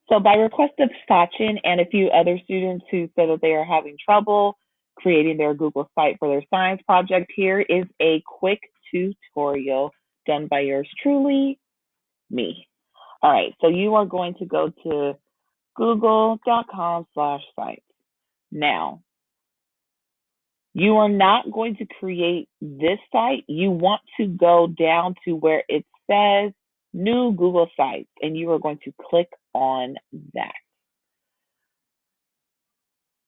So by request of Sachin and a few other students who said that they are having trouble creating their Google site for their science project, here is a quick tutorial done by yours truly, me. All right, so you are going to go to google.com/sites. Now, you are not going to create this site. You want to go down to where it says new Google Sites, and you are going to click on that.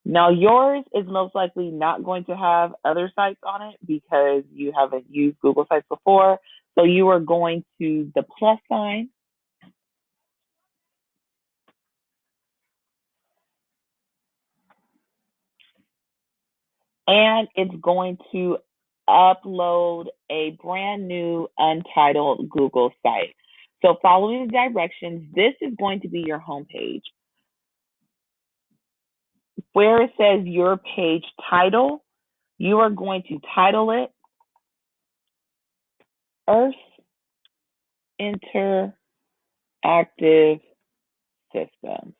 Now, yours is most likely not going to have other sites on it because you haven't used Google Sites before. So you are going to the plus sign, and it's going to upload a brand new untitled Google site. So following the directions, this is going to be your home page. Where it says your page title, you are going to title it Earth Interactive Systems.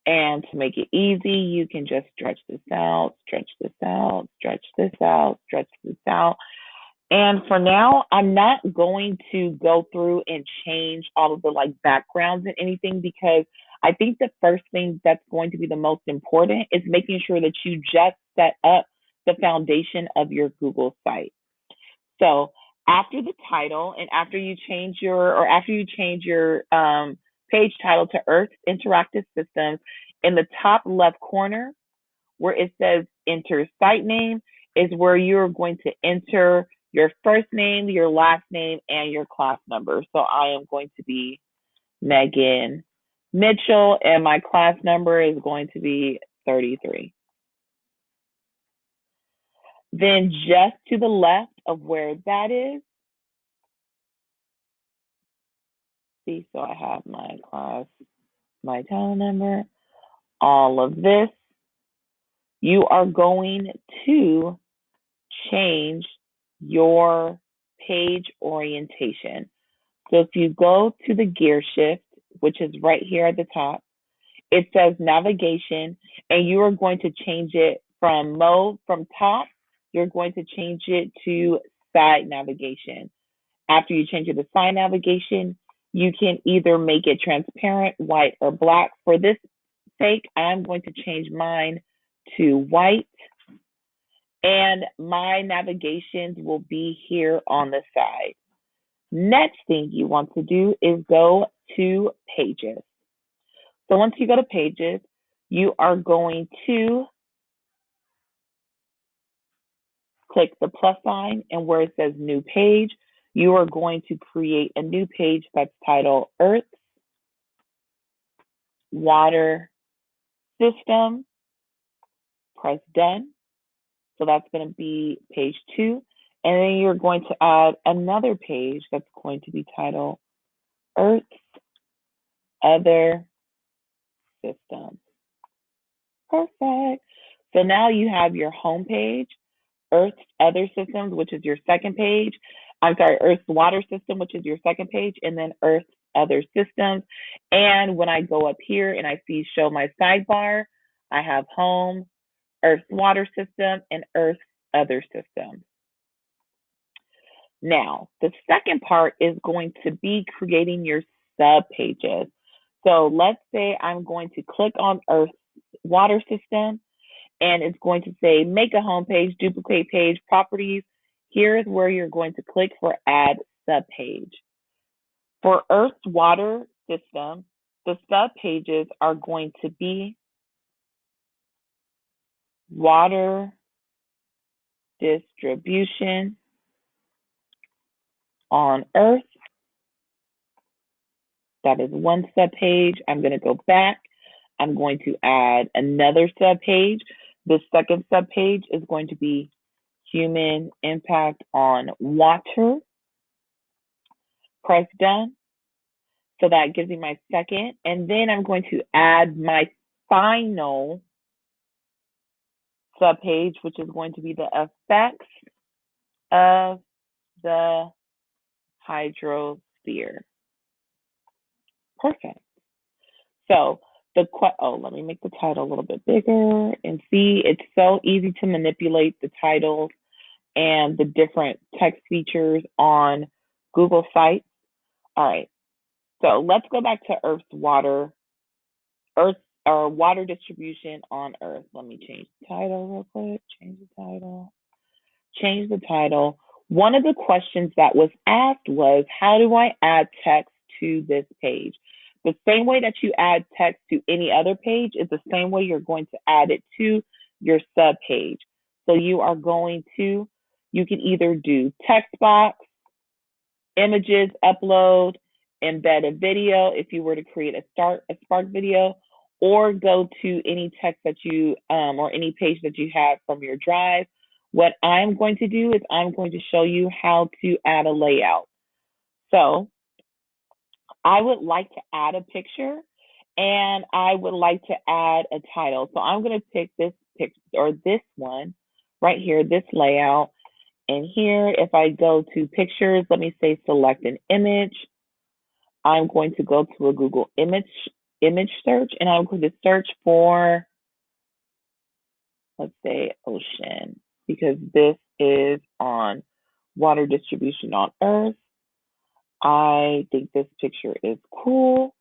And to make it easy, you can just stretch this out, stretch this out, stretch this out, stretch this out. And for now, I'm not going to go through and change all of the backgrounds and anything because I think the first thing that's going to be the most important is making sure that you just set up the foundation of your Google site. So after the title and after you change your page title to Earth Interactive Systems, in the top left corner where it says enter site name is where you're going to enter your first name, your last name, and your class number. So I am going to be Megan Mitchell, and my class number is going to be 33. Then just to the left of where that is, see, so I have my class, my title number, all of this. You are going to change your page orientation. So if you go to the gear shift, which is right here at the top, it says navigation, and you are going to change it from mode from top, you're going to change it to side navigation. After you change it to side navigation, you can either make it transparent, white, or black. For this sake, I'm going to change mine to white, and my navigations will be here on the side. Next thing you want to do is go to pages. So once you go to pages, you are going to click the plus sign, and where it says new page, you are going to create a new page that's titled Earth Water System. Press done. So that's going to be page 2. And then you're going to add another page that's going to be titled Earth's Other Systems. Perfect. So now you have your home page, Earth's Other Systems, which is your second page. I'm sorry, Earth's Water System, which is your second page, and then Earth's Other Systems. And when I go up here and I see show my sidebar, I have home, Earth's Water System, and Earth's Other Systems. Now, the second part is going to be creating your sub pages. So let's say I'm going to click on Earth's Water System, and it's going to say make a home page, duplicate page, properties. Here's where you're going to click for add sub page. For Earth's Water System, the sub pages are going to be water distribution on Earth. That is one sub page. I'm going to go back. I'm going to add another sub page. The second sub page is going to be human impact on water. Press done. So that gives me my second. And then I'm going to add my final sub page, which is going to be the effects of the hydrosphere. Perfect. So let me make the title a little bit bigger and see. It's so easy to manipulate the titles and the different text features on Google Sites. All right. So let's go back to Earth or water distribution on Earth. Let me change the title real quick. Change the title. One of the questions that was asked was, how do I add text to this page? The same way that you add text to any other page is the same way you're going to add it to your sub page. So you can either do text box, images, upload, embed a video if you were to create a Spark video, or go to any text that you or any page that you have from your drive. What I'm going to do is I'm going to show you how to add a layout. So I would like to add a picture and I would like to add a title. So I'm going to pick this picture or this one right here, this layout. And here, if I go to pictures, let me say select an image. I'm going to go to a Google image search and I'm going to search for, let's say, ocean, because this is on water distribution on Earth. I think this picture is cool.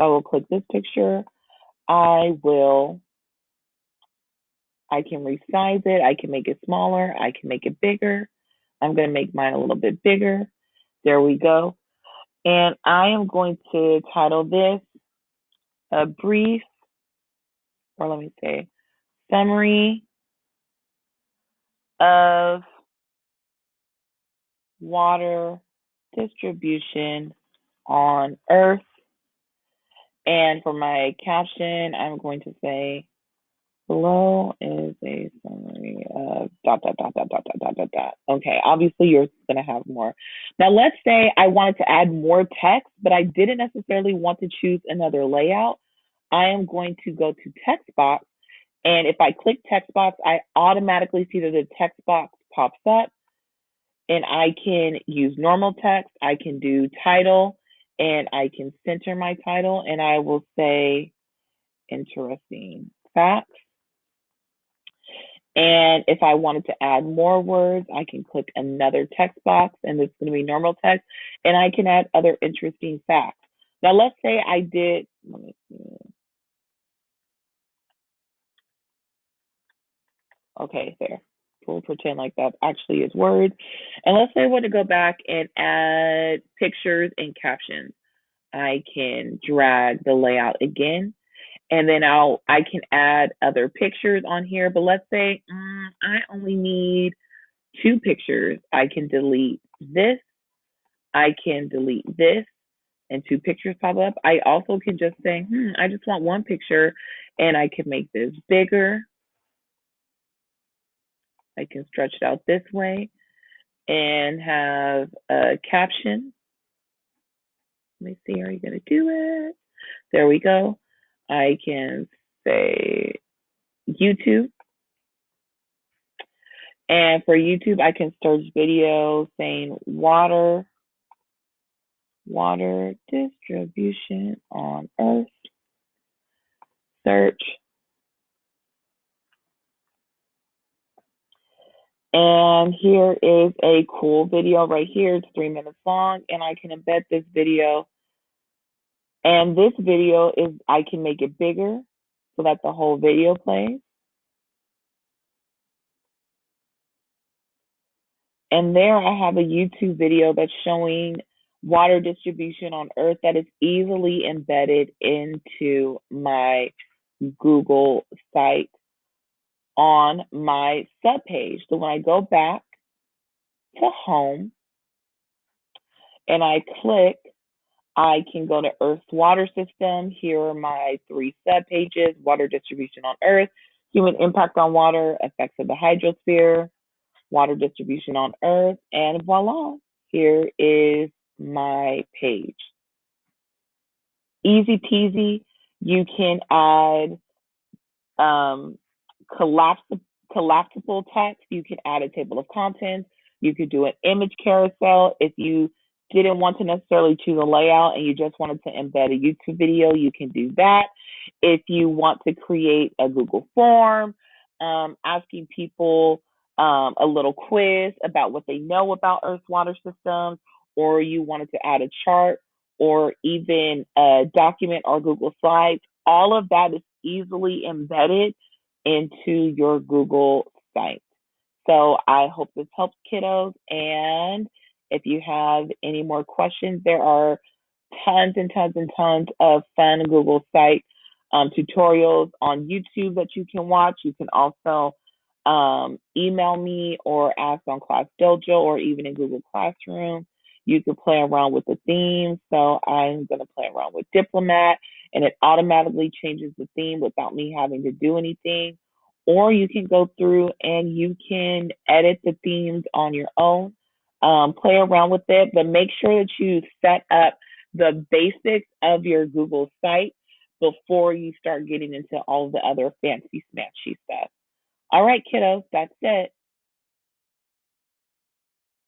I will click this picture. I can resize it. I can make it smaller. I can make it bigger. I'm going to make mine a little bit bigger. There we go. And I am going to title this a brief, or let me say, summary of water distribution on Earth. And for my caption, I'm going to say, below is a summary of dot, dot, dot, dot, dot, dot, dot, dot, dot. Okay, obviously yours is going to have more. Now, let's say I wanted to add more text, but I didn't necessarily want to choose another layout. I am going to go to text box. And if I click text box, I automatically see that the text box pops up. And I can use normal text. I can do title, and I can center my title, and I will say interesting facts. And if I wanted to add more words, I can click another text box, and it's going to be normal text, and I can add other interesting facts. Now, let's say let me see. Okay, there. We'll pretend like that actually is words. And let's say I want to go back and add pictures and captions. I can drag the layout again, and then I can add other pictures on here. But let's say I only need 2 pictures. I can delete this. I can delete this, and 2 pictures pop up. I also can just say, I just want 1 picture, and I can make this bigger. I can stretch it out this way and have a caption. Let me see, are you going to do it? There we go. I can say YouTube. And for YouTube, I can search video saying water distribution on Earth. Search. And here is a cool video right here. It's 3 minutes long, and I can embed this video. And this video I can make it bigger so that the whole video plays. And there I have a YouTube video that's showing water distribution on Earth that is easily embedded into my Google site on my subpage. So when I go back to home and I click, I can go to Earth's water system. Here are my 3 subpages: water distribution on Earth, human impact on water, effects of the hydrosphere, water distribution on Earth, and voila, here is my page. Easy peasy. You can add collapsible text. You can add a table of contents. You could do an image carousel if you didn't want to necessarily choose a layout and you just wanted to embed a YouTube video, you can do that. If you want to create a Google form, asking people a little quiz about what they know about Earth's water systems, or you wanted to add a chart or even a document or Google Slides, all of that is easily embedded into your Google site. So I hope this helps, kiddos. And if you have any more questions, there are tons and tons and tons of fun Google site tutorials on YouTube that you can watch. You can also email me or ask on Class Dojo or even in Google Classroom. You can play around with the themes. So I'm going to play around with Diplomat, and it automatically changes the theme without me having to do anything. Or you can go through and you can edit the themes on your own, play around with it, but make sure that you set up the basics of your Google site before you start getting into all the other fancy smashy stuff. All right, kiddos, that's it.